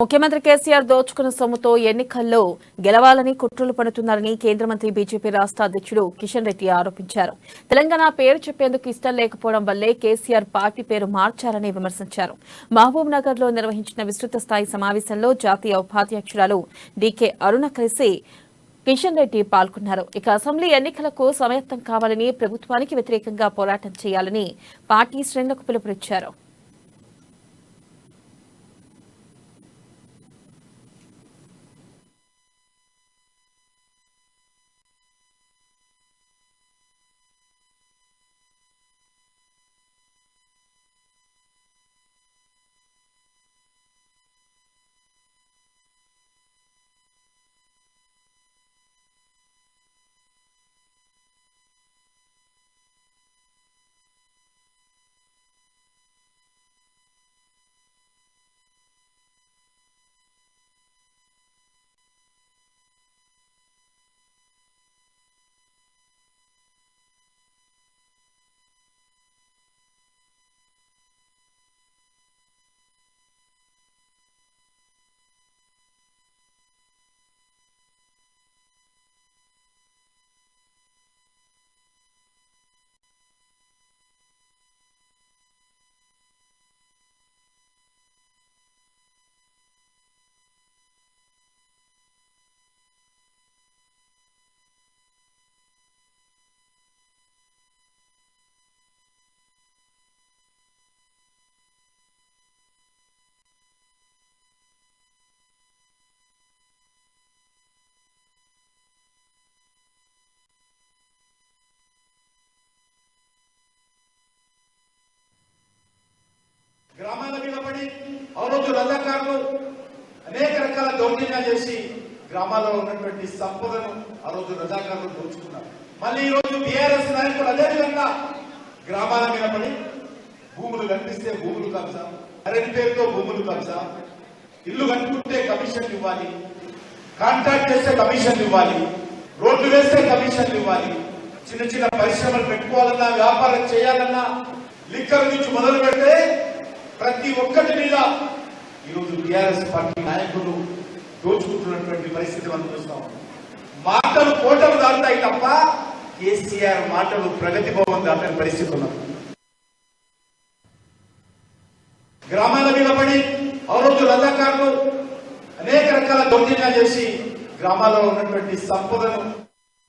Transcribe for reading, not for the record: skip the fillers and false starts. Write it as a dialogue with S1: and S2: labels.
S1: ముఖ్యమంత్రి కేసీఆర్ దోచుకున్న సొమ్ముతో ఎన్నికల్లో గెలవాలని కుట్రలు పడుతున్నారని కేంద్ర మంత్రి బీజేపీ రాష్ట్ర అధ్యక్షుడు కిషన్ రెడ్డి ఆరోపించారు. తెలంగాణ పేరు చెప్పేందుకు ఇష్టం లేకపోవడం వల్లే కేసీఆర్ పార్టీ పేరు మార్చారని విమర్శించారు. మహబూబ్ నగర్ లో నిర్వహించిన విస్తృత స్థాయి సమావేశంలో జాతీయ ఉపాధ్యక్షురాలు డీకే అరుణ కలిసి కిషన్ రెడ్డి పాల్గొన్నారు. ఇక అసెంబ్లీ ఎన్నికలకు సమయత్తం కావాలని, ప్రభుత్వానికి వ్యతిరేకంగా పోరాటం చేయాలని పార్టీ శ్రేణులకు పిలుపునిచ్చారు.
S2: గ్రామాల మీద పడి ఆ రోజు రజాకారులు అనేక రకాల దౌర్జన్యాలు చేసి గ్రామాల్లో ఉన్నటువంటి సంపదను ఆ రోజు రజాకారులు దోచుకున్నారు. మళ్ళీ ఈ రోజు బీఆర్ఎస్ నాయకులు అదే విధంగా గ్రామాల మీద పడి భూములు కనిపిస్తే భూములు కబ్జా, కరెంట్ పేరుతో భూములు కబ్జా, ఇల్లు కట్టుకుంటే కమిషన్లు ఇవ్వాలి, కాంట్రాక్ట్ చేస్తే కమిషన్లు ఇవ్వాలి, రోడ్లు వేస్తే కమిషన్లు ఇవ్వాలి, చిన్న చిన్న పరిశ్రమలు పెట్టుకోవాలన్నా, వ్యాపారం చేయాలన్నా, లిక్కర్ నుంచి మొదలు పెడితే ప్రతి ఒక్కటి మీద ఈరోజు టీఆర్ఎస్ పార్టీ నాయకులు దోచుకుంటున్నటువంటి పరిస్థితి మనం చూస్తాం. మాటలు కోటలు దాటుతాయి తప్ప కేసీఆర్ మాటలు ప్రగతి భవన్ దాటని పరిస్థితి ఉన్నాం. గ్రామాల మీద పడి ఆ రోజు రజాకారులు అనేక రకాల దౌర్జన్యాలు చేసి గ్రామాల్లో ఉన్నటువంటి సంపదను